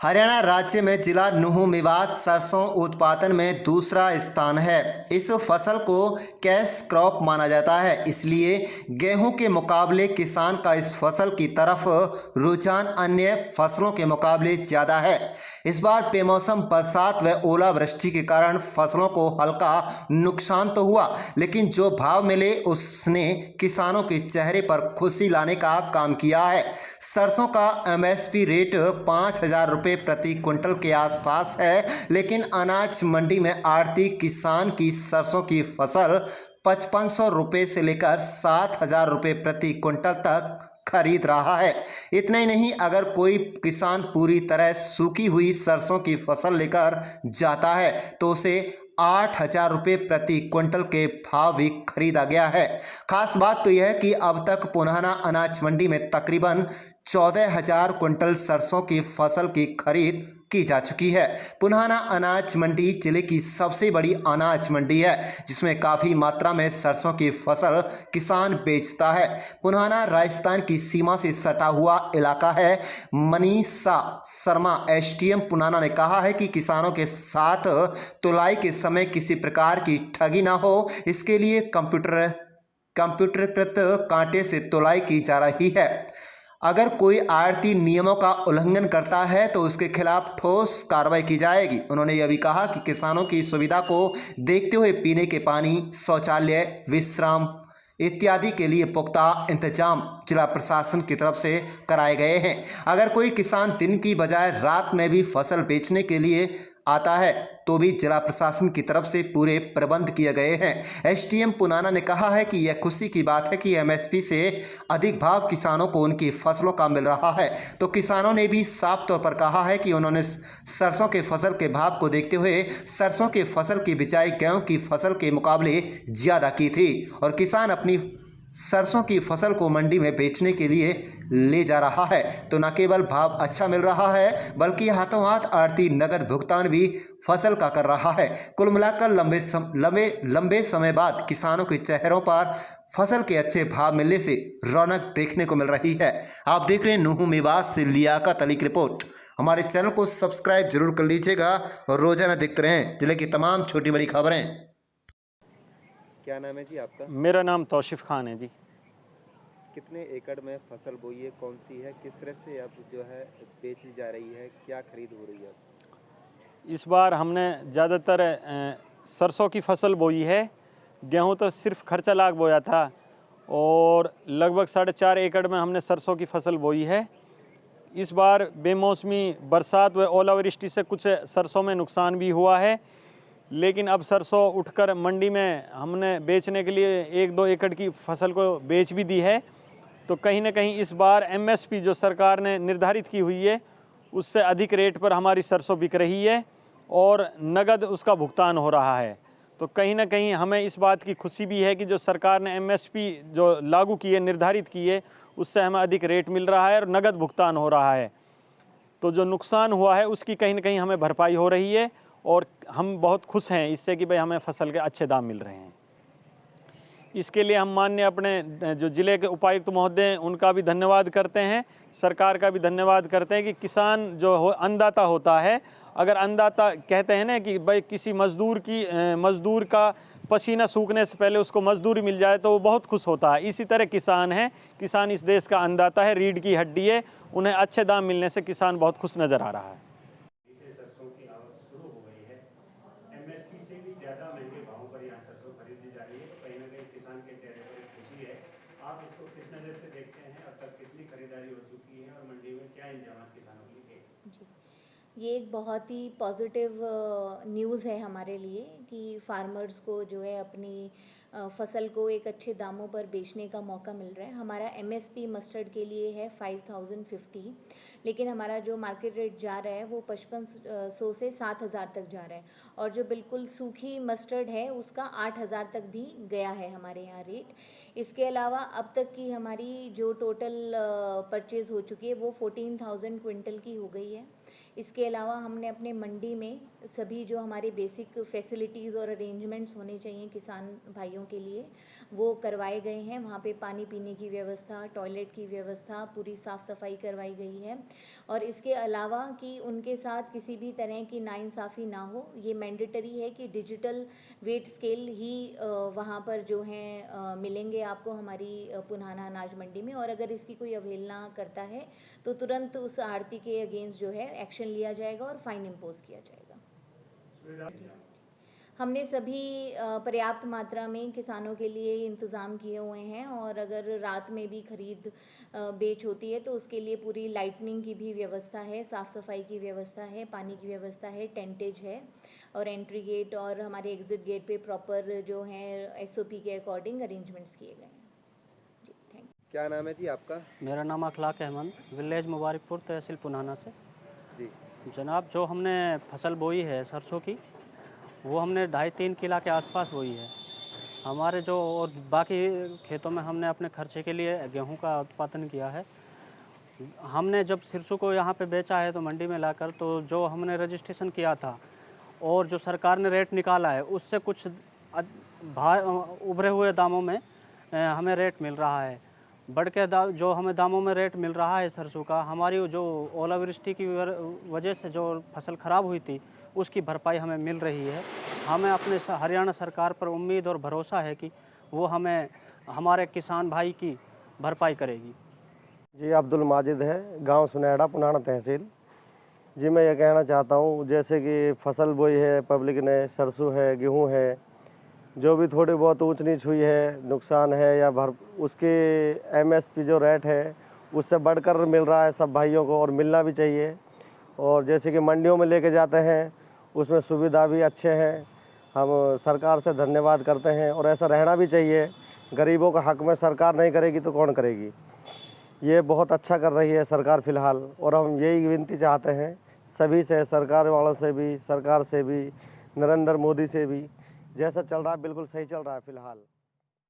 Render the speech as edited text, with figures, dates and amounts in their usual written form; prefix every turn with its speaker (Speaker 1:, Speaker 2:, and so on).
Speaker 1: हरियाणा राज्य में जिला नुह मेवात सरसों उत्पादन में दूसरा स्थान है। इस फसल को कैश क्रॉप माना जाता है, इसलिए गेहूं के मुकाबले किसान का इस फसल की तरफ रुझान अन्य फसलों के मुकाबले ज़्यादा है। इस बार बेमौसम बरसात व ओलावृष्टि के कारण फसलों को हल्का नुकसान तो हुआ, लेकिन जो भाव मिले उसने किसानों के चेहरे पर खुशी लाने का काम किया है। सरसों का एमएसपी रेट 5,000 रुपये प्रति क्विंटल के आसपास है, लेकिन अनाज मंडी में आढ़ती किसान की सरसों की फसल 5500 रुपये से लेकर 7,000 रुपये प्रति क्विंटल तक खरीद रहा है। इतना ही नहीं, अगर कोई किसान पूरी तरह सूखी हुई सरसों की फसल लेकर जाता है तो उसे 8,000 रुपये प्रति क्विंटल के भाव भी खरीदा गया है। खास बात तो यह है कि अब तक पुनाना अनाज मंडी में तकरीबन 14,000 क्विंटल सरसों की फसल की खरीद की जा चुकी है। पुनाना अनाज मंडी जिले की सबसे बड़ी अनाज मंडी है, जिसमें काफ़ी मात्रा में सरसों की फसल किसान बेचता है। पुनाना राजस्थान की सीमा से सटा हुआ इलाका है। मनीषा शर्मा एसडीएम पुनाना ने कहा है कि किसानों के साथ तुलाई के समय किसी प्रकार की ठगी ना हो, इसके लिए कंप्यूटरीकृत कांटे से तुलाई की जा रही है। अगर कोई आढ़ती नियमों का उल्लंघन करता है तो उसके खिलाफ ठोस कार्रवाई की जाएगी। उन्होंने यह भी कहा कि किसानों की सुविधा को देखते हुए पीने के पानी, शौचालय, विश्राम इत्यादि के लिए पुख्ता इंतजाम जिला प्रशासन की तरफ से कराए गए हैं। अगर कोई किसान दिन की बजाय रात में भी फसल बेचने के लिए आता है तो भी जिला प्रशासन की तरफ से पूरे प्रबंध किए गए हैं। एसडीएम पुनाना ने कहा है कि यह खुशी की बात है कि एमएसपी से अधिक भाव किसानों को उनकी फसलों का मिल रहा है। तो किसानों ने भी साफ तौर पर कहा है कि उन्होंने सरसों के फसल के भाव को देखते हुए सरसों के फसल की बिजाई गेहूं की फसल के मुकाबले ज़्यादा की थी और किसान अपनी सरसों की फसल को मंडी में बेचने के लिए ले जा रहा है। तो न केवल भाव अच्छा मिल रहा है, बल्कि हाथों हाथ आढ़ती नगद भुगतान भी फसल का कर रहा है। कुल मिलाकर लंबे समय बाद किसानों के चेहरों पर फसल के अच्छे भाव मिलने से रौनक देखने को मिल रही है। आप देख रहे हैं नुह मेवात से लियाकत अली की रिपोर्ट। हमारे चैनल को सब्सक्राइब जरूर कर लीजिएगा और रोजाना देखते रहें जिले की तमाम छोटी बड़ी खबरें।
Speaker 2: क्या नाम है जी आपका?
Speaker 3: मेरा नाम तौसीफ खान है जी।
Speaker 2: कितने एकड़ में फसल बोई है, कौन सी है, किस तरह से अब जो है बेची जा रही है, क्या खरीद हो रही है?
Speaker 3: इस बार हमने ज़्यादातर सरसों की फसल बोई है। गेहूं तो सिर्फ खर्चा लाग बोया था और लगभग 4.5 एकड़ में हमने सरसों की फसल बोई है। इस बार बेमौसमी बरसात व ओलावृष्टि से कुछ सरसों में नुकसान भी हुआ है, लेकिन अब सरसों उठकर मंडी में हमने बेचने के लिए 1-2 एकड़ की फसल को बेच भी दी है। तो कहीं ना कहीं इस बार एमएसपी जो सरकार ने निर्धारित की हुई है उससे अधिक रेट पर हमारी सरसों बिक रही है और नगद उसका भुगतान हो रहा है। तो कहीं ना कहीं हमें इस बात की खुशी भी है कि जो सरकार ने एमएसपी जो लागू की है, निर्धारित की है, उससे हमें अधिक रेट मिल रहा है और नगद भुगतान हो रहा है। तो जो नुकसान हुआ है उसकी कहीं ना कहीं हमें भरपाई हो रही है और हम बहुत खुश हैं इससे कि भाई हमें फसल के अच्छे दाम मिल रहे हैं। इसके लिए हम माननीय अपने जो ज़िले के उपायुक्त महोदय हैं उनका भी धन्यवाद करते हैं, सरकार का भी धन्यवाद करते हैं कि किसान जो अन्नदाता होता है, अगर अन्नदाता कहते हैं ना कि भाई किसी मज़दूर का पसीना सूखने से पहले उसको मजदूरी मिल जाए तो वो बहुत खुश होता है। इसी तरह किसान है, किसान इस देश का अन्नदाता है, रीढ़ की हड्डी है। उन्हें अच्छे दाम मिलने से किसान बहुत खुश नज़र आ रहा है।
Speaker 4: सरसों की आवक शुरू हो गई है, एमएसपी से भी ज़्यादा महंगे भावों पर यहाँ सरसों खरीदी जा रही है, तो कहीं ना कहीं किसान के चेहरे पर एक खुशी है। आप इसको किस नज़र से देखते हैं? अब तक कितनी खरीदारी हो चुकी है और मंडी में क्या इंतजाम किसानों के लिए?
Speaker 5: ये एक बहुत ही पॉजिटिव न्यूज़ है हमारे लिए कि फार्मर्स को जो है अपनी फसल को एक अच्छे दामों पर बेचने का मौका मिल रहा है। हमारा एमएसपी मस्टर्ड के लिए है 5,050, लेकिन हमारा जो मार्केट रेट जा रहा है वो 5500 से 7,000 तक जा रहा है और जो बिल्कुल सूखी मस्टर्ड है उसका 8,000 तक भी गया है हमारे यहाँ रेट। इसके अलावा अब तक की हमारी जो टोटल परचेज़ हो चुकी है वो 14,000 क्विंटल की हो गई है। इसके अलावा हमने अपने मंडी में सभी जो हमारे बेसिक फैसिलिटीज़ और अरेंजमेंट्स होने चाहिए किसान भाइयों के लिए वो करवाए गए हैं। वहाँ पे पानी पीने की व्यवस्था, टॉयलेट की व्यवस्था, पूरी साफ़ सफाई करवाई गई है। और इसके अलावा कि उनके साथ किसी भी तरह की नाइंसाफ़ी ना हो, ये मैंडेटरी है कि डिजिटल वेट स्केल ही वहाँ पर जो हैं मिलेंगे आपको हमारी पुनाना अनाज मंडी में। और अगर इसकी कोई अवहेलना करता है तो तुरंत उस आढ़ती के अगेंस्ट जो है एक्शन लिया जाएगा और फाइन इम्पोज किया जाएगा। हमने सभी पर्याप्त मात्रा में किसानों के लिए इंतज़ाम किए हुए हैं और अगर रात में भी खरीद बेच होती है तो उसके लिए पूरी लाइटनिंग की भी व्यवस्था है, साफ़ सफाई की व्यवस्था है, पानी की व्यवस्था है, टेंटेज है और एंट्री गेट और हमारे एग्ज़िट गेट पे प्रॉपर जो है SOP के अकॉर्डिंग अरेंजमेंट्स किए गए हैं। जी, थैंक यू।
Speaker 2: क्या नाम है जी आपका?
Speaker 6: मेरा नाम अखलाक अहमद, विलेज मुबारकपुर, तहसील पुनाना से।
Speaker 2: जी
Speaker 6: जनाब, जो हमने फसल बोई है सरसों की, वो हमने 2.5-3 किला के आसपास बोई है। हमारे जो और बाकी खेतों में हमने अपने खर्चे के लिए गेहूं का उत्पादन किया है। हमने जब सरसों को यहाँ पे बेचा है तो मंडी में लाकर, तो जो हमने रजिस्ट्रेशन किया था और जो सरकार ने रेट निकाला है उससे कुछ उभरे हुए दामों में हमें रेट मिल रहा है। बढ़ के जो हमें दामों में रेट मिल रहा है सरसों का, हमारी जो ओलावृष्टि की वजह से जो फसल ख़राब हुई थी उसकी भरपाई हमें मिल रही है। हमें अपने हरियाणा सरकार पर उम्मीद और भरोसा है कि वो हमें हमारे किसान भाई की भरपाई करेगी।
Speaker 7: जी, अब्दुल माजिद है, गांव सुनैड़ा, पुनाना तहसील। जी, मैं ये कहना चाहता हूँ, जैसे कि फसल बोई है पब्लिक ने, सरसों है, गेहूं है, जो भी थोड़ी बहुत ऊंच नीच हुई है, नुकसान है या उसके MSP जो रेट है उससे बढ़कर मिल रहा है सब भाइयों को और मिलना भी चाहिए। और जैसे कि मंडियों में लेके जाते हैं उसमें सुविधा भी अच्छे हैं। हम सरकार से धन्यवाद करते हैं और ऐसा रहना भी चाहिए। गरीबों का हक में सरकार नहीं करेगी तो कौन करेगी। ये बहुत अच्छा कर रही है सरकार फ़िलहाल, और हम यही विनती चाहते हैं सभी से, सरकार वालों से भी, सरकार से भी, नरेंद्र मोदी से भी, जैसा चल रहा है बिल्कुल सही चल रहा है फ़िलहाल।